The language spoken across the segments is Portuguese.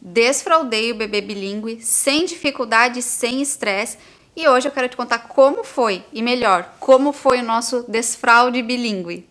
desfraudei o bebê bilíngue sem dificuldade, sem estresse. E hoje eu quero te contar como foi, e melhor, como foi o nosso desfraude bilíngue.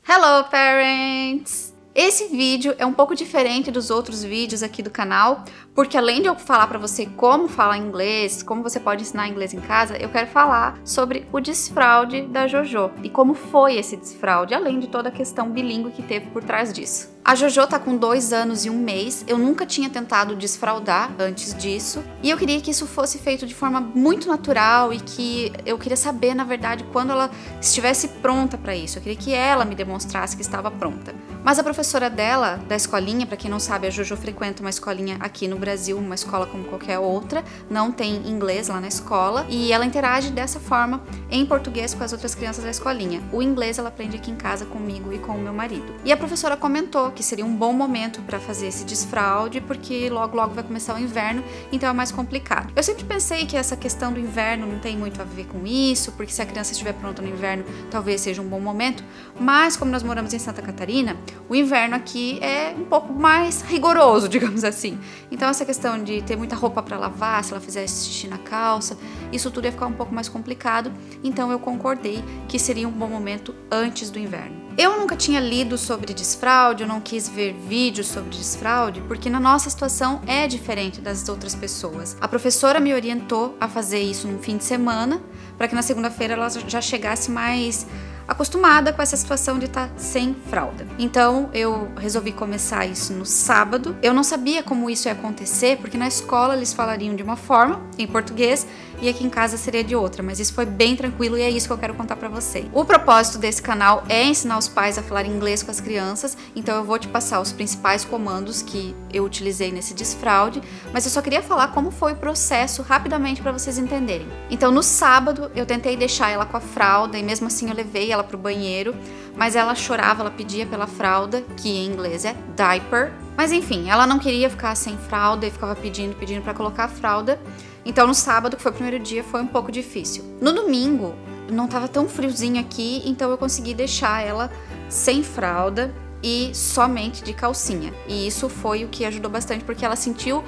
Hello, parents! Esse vídeo é um pouco diferente dos outros vídeos aqui do canal, porque além de eu falar para você como falar inglês, como você pode ensinar inglês em casa, eu quero falar sobre o desfraude da Jojo e como foi esse desfraude, além de toda a questão bilíngue que teve por trás disso. A Jojo tá com 2 anos e 1 mês, eu nunca tinha tentado desfraudar antes disso, e eu queria que isso fosse feito de forma muito natural e que eu queria saber, na verdade, quando ela estivesse pronta para isso. Eu queria que ela me demonstrasse que estava pronta. Mas a professora dela, da escolinha, para quem não sabe, a Jojo frequenta uma escolinha aqui no Brasil, uma escola como qualquer outra, não tem inglês lá na escola, e ela interage dessa forma em português com as outras crianças da escolinha. O inglês ela aprende aqui em casa comigo e com o meu marido. E a professora comentou que seria um bom momento para fazer esse desfraude, porque logo vai começar o inverno, então é mais complicado. Eu sempre pensei que essa questão do inverno não tem muito a ver com isso, porque se a criança estiver pronta no inverno, talvez seja um bom momento, mas como nós moramos em Santa Catarina, o inverno aqui é um pouco mais rigoroso, digamos assim. Então essa questão de ter muita roupa para lavar, se ela fizesse xixi na calça, isso tudo ia ficar um pouco mais complicado, então eu concordei que seria um bom momento antes do inverno. Eu nunca tinha lido sobre desfraude, eu não quis ver vídeos sobre desfraude, porque na nossa situação é diferente das outras pessoas. A professora me orientou a fazer isso num fim de semana, para que na segunda-feira ela já chegasse mais acostumada com essa situação de estar sem fralda. Então eu resolvi começar isso no sábado. Eu não sabia como isso ia acontecer, porque na escola eles falariam de uma forma, em português, e aqui em casa seria de outra, mas isso foi bem tranquilo e é isso que eu quero contar pra você. O propósito desse canal é ensinar os pais a falar inglês com as crianças, então eu vou te passar os principais comandos que eu utilizei nesse desfraude, mas eu só queria falar como foi o processo rapidamente pra vocês entenderem. Então no sábado eu tentei deixar ela com a fralda e mesmo assim eu levei ela pro banheiro, mas ela chorava, ela pedia pela fralda, que em inglês é diaper, mas enfim, ela não queria ficar sem fralda e ficava pedindo pra colocar a fralda. Então no sábado, que foi o primeiro dia, foi um pouco difícil. No domingo, não tava tão friozinho aqui, então eu consegui deixar ela sem fralda e somente de calcinha. E isso foi o que ajudou bastante, porque ela sentiu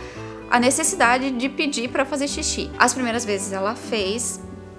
a necessidade de pedir para fazer xixi. As primeiras vezes ela fez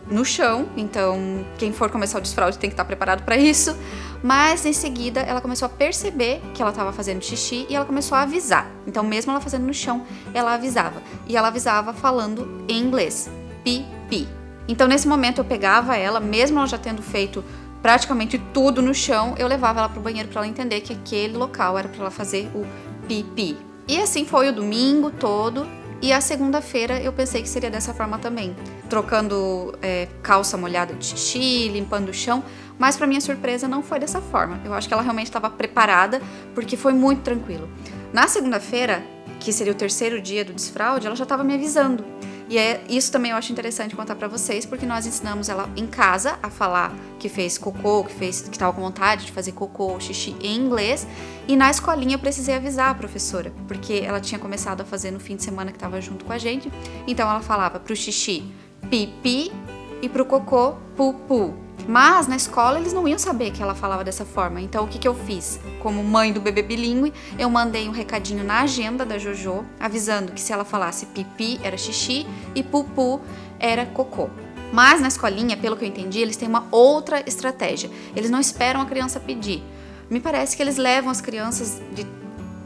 no chão, então quem for começar o desfraude tem que estar preparado para isso, mas em seguida ela começou a perceber que ela estava fazendo xixi e ela começou a avisar. Então mesmo ela fazendo no chão, ela avisava, e ela avisava falando em inglês, pipi. Então nesse momento eu pegava ela, mesmo ela já tendo feito praticamente tudo no chão, eu levava ela pro banheiro para ela entender que aquele local era para ela fazer o pipi. E assim foi o domingo todo. E a segunda-feira eu pensei que seria dessa forma também, trocando calça molhada de xixi, limpando o chão, mas para minha surpresa não foi dessa forma. Eu acho que ela realmente estava preparada, porque foi muito tranquilo. Na segunda-feira, que seria o terceiro dia do desfraude, ela já estava me avisando. E isso também eu acho interessante contar pra vocês, porque nós ensinamos ela em casa a falar que fez cocô, que estava com vontade de fazer cocô ou xixi em inglês. E na escolinha eu precisei avisar a professora, porque ela tinha começado a fazer no fim de semana que estava junto com a gente. Então ela falava pro xixi pipi e pro cocô pupu. Mas na escola eles não iam saber que ela falava dessa forma. Então o que eu fiz? Como mãe do bebê bilíngue, eu mandei um recadinho na agenda da Jojo, avisando que se ela falasse pipi era xixi e pupu era cocô. Mas na escolinha, pelo que eu entendi, eles têm uma outra estratégia. Eles não esperam a criança pedir. Me parece que eles levam as crianças de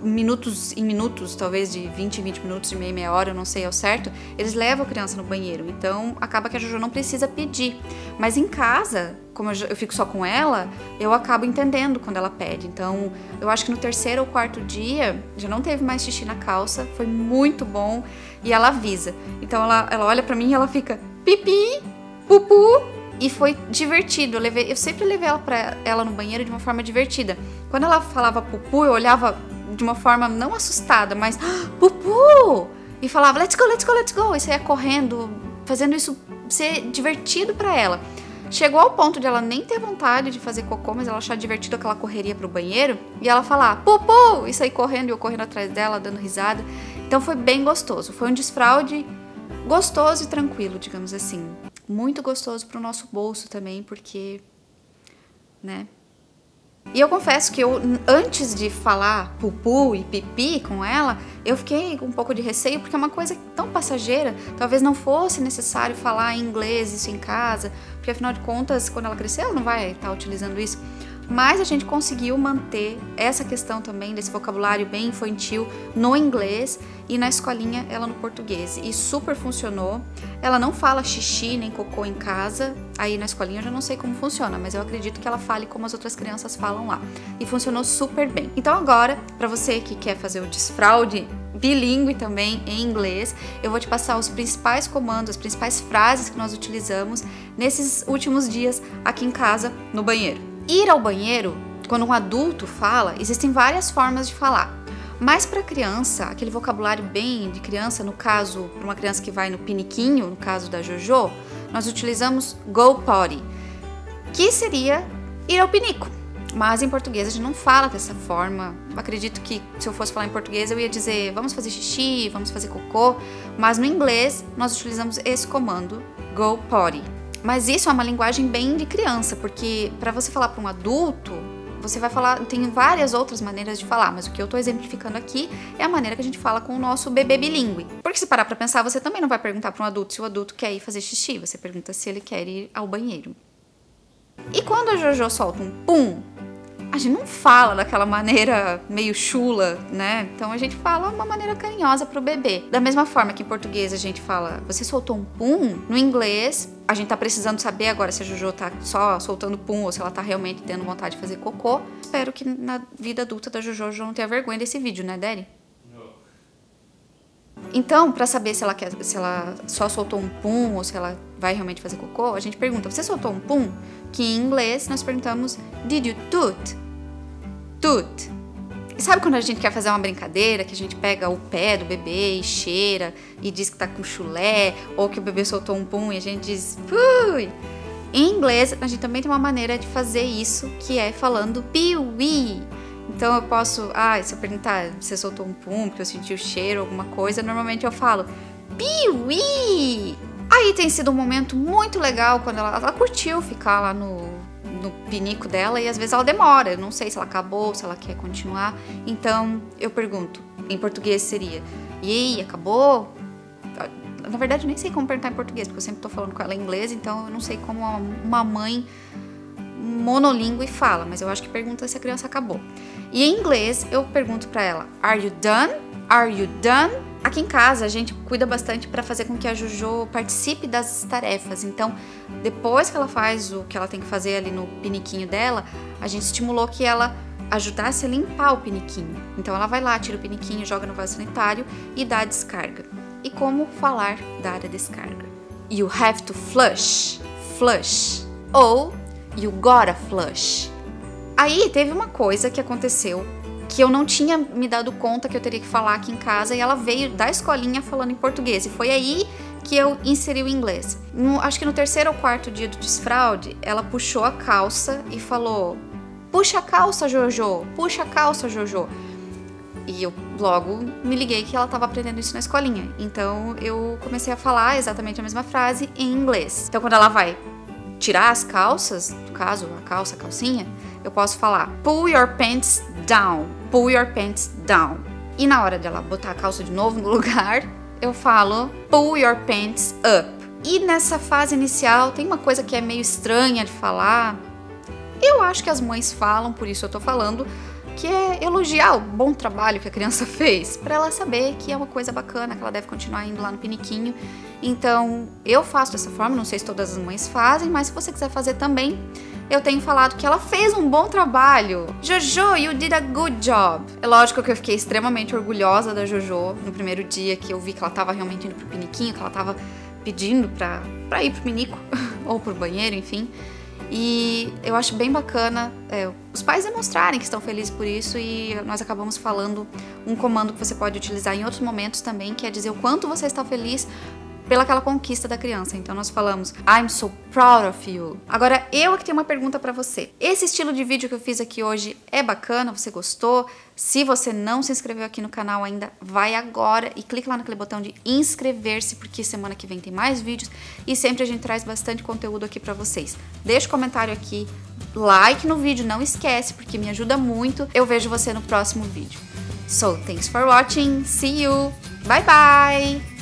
minutos em minutos, talvez de 20 em 20 minutos, de meia em meia hora, eu não sei ao certo, eles levam a criança no banheiro, então acaba que a Jojo não precisa pedir. Mas em casa, como eu fico só com ela, eu acabo entendendo quando ela pede. Então eu acho que no terceiro ou quarto dia já não teve mais xixi na calça, foi muito bom, e ela avisa. Então ela olha pra mim e ela fica pipi, pupu, e foi divertido. Eu sempre levei ela no banheiro de uma forma divertida. Quando ela falava pupu, eu olhava de uma forma não assustada, mas pupu! E falava let's go, let's go, let's go! E saía correndo, fazendo isso ser divertido pra ela. Chegou ao ponto de ela nem ter vontade de fazer cocô, mas ela achar divertido aquela correria pro banheiro, e ela falar pupu! E sair correndo, e eu correndo atrás dela, dando risada. Então foi bem gostoso. Foi um desfraude gostoso e tranquilo, digamos assim. Muito gostoso pro nosso bolso também, porque, né, E eu confesso que antes de falar pupu e pipi com ela, eu fiquei com um pouco de receio, porque é uma coisa tão passageira, talvez não fosse necessário falar em inglês isso em casa, porque afinal de contas, quando ela crescer, ela não vai estar utilizando isso. Mas a gente conseguiu manter essa questão também desse vocabulário bem infantil no inglês e na escolinha ela no português. E super funcionou. Ela não fala xixi nem cocô em casa. Aí na escolinha eu já não sei como funciona, mas eu acredito que ela fale como as outras crianças falam lá. E funcionou super bem. Então agora, para você que quer fazer o desfraude bilíngue também em inglês, eu vou te passar os principais comandos, as principais frases que nós utilizamos nesses últimos dias aqui em casa no banheiro. Ir ao banheiro, quando um adulto fala, existem várias formas de falar. Mas para criança, aquele vocabulário bem de criança, no caso, para uma criança que vai no piniquinho, no caso da Jojo, nós utilizamos go potty, que seria ir ao pinico. Mas em português a gente não fala dessa forma. Eu acredito que se eu fosse falar em português eu ia dizer vamos fazer xixi, vamos fazer cocô. Mas no inglês nós utilizamos esse comando, go potty. Mas isso é uma linguagem bem de criança, porque para você falar para um adulto, você vai falar, tem várias outras maneiras de falar, mas o que eu tô exemplificando aqui é a maneira que a gente fala com o nosso bebê bilíngue. Porque se parar para pensar, você também não vai perguntar para um adulto se o adulto quer ir fazer xixi, você pergunta se ele quer ir ao banheiro. E quando a Jojo solta um pum, a gente não fala daquela maneira meio chula, né? Então a gente fala uma maneira carinhosa pro bebê. Da mesma forma que em português a gente fala, você soltou um pum, no inglês a gente tá precisando saber agora se a Jojo tá só soltando pum ou se ela tá realmente tendo vontade de fazer cocô. Espero que na vida adulta da Jojo não tenha vergonha desse vídeo, né, Daddy? Então, para saber se ela só soltou um pum ou se ela vai realmente fazer cocô, a gente pergunta, você soltou um pum? Que em inglês nós perguntamos, did you toot? Toot. E sabe quando a gente quer fazer uma brincadeira, que a gente pega o pé do bebê e cheira e diz que tá com chulé, ou que o bebê soltou um pum e a gente diz, fui? Em inglês, a gente também tem uma maneira de fazer isso, que é falando pee-wee. Então eu posso, se eu perguntar se você soltou um pum, porque eu senti o cheiro, alguma coisa, normalmente eu falo pee-wee. Aí tem sido um momento muito legal quando ela curtiu ficar lá no pinico dela e às vezes ela demora, eu não sei se ela acabou, se ela quer continuar. Então eu pergunto, em português seria, e aí, acabou? Na verdade eu nem sei como perguntar em português, porque eu sempre tô falando com ela em inglês, então eu não sei como uma mãe monolíngue fala, mas eu acho que pergunta se a criança acabou. E em inglês eu pergunto pra ela, are you done? Are you done? Aqui em casa a gente cuida bastante para fazer com que a Jojo participe das tarefas. Então, depois que ela faz o que ela tem que fazer ali no piniquinho dela, a gente estimulou que ela ajudasse a limpar o piniquinho. Então ela vai lá, tira o piniquinho, joga no vaso sanitário e dá a descarga. E como falar dar a descarga? You have to flush, flush. Ou you gotta flush. Aí teve uma coisa que aconteceu que eu não tinha me dado conta que eu teria que falar aqui em casa e ela veio da escolinha falando em português. E foi aí que eu inseri o inglês. Acho que no terceiro ou quarto dia do desfraude, ela puxou a calça e falou, puxa a calça, Jojo, puxa a calça, Jojo. E eu logo me liguei que ela estava aprendendo isso na escolinha. Então eu comecei a falar exatamente a mesma frase em inglês. Então quando ela vai tirar as calças, no caso, a calça, a calcinha, eu posso falar pull your pants down, pull your pants down. E na hora dela botar a calça de novo no lugar, eu falo pull your pants up. E nessa fase inicial tem uma coisa que é meio estranha de falar. Eu acho que as mães falam, por isso eu tô falando, que é elogiar o bom trabalho que a criança fez, para ela saber que é uma coisa bacana, que ela deve continuar indo lá no piniquinho. Então, eu faço dessa forma, não sei se todas as mães fazem, mas se você quiser fazer também, eu tenho falado que ela fez um bom trabalho. Jojo, you did a good job. É lógico que eu fiquei extremamente orgulhosa da Jojo no primeiro dia que eu vi que ela tava realmente indo pro piniquinho, que ela tava pedindo pra ir pro pinico, ou pro banheiro, enfim. E eu acho bem bacana os pais demonstrarem que estão felizes por isso, e nós acabamos falando um comando que você pode utilizar em outros momentos também, que é dizer o quanto você está feliz pelaquela conquista da criança. Então nós falamos I'm so proud of you. Agora eu que tenho uma pergunta pra você. Esse estilo de vídeo que eu fiz aqui hoje é bacana? Você gostou? Se você não se inscreveu aqui no canal ainda, vai agora e clica lá naquele botão de inscrever-se, porque semana que vem tem mais vídeos e sempre a gente traz bastante conteúdo aqui pra vocês. Deixa um comentário aqui, like no vídeo, não esquece, porque me ajuda muito. Eu vejo você no próximo vídeo. So, thanks for watching. See you. Bye bye.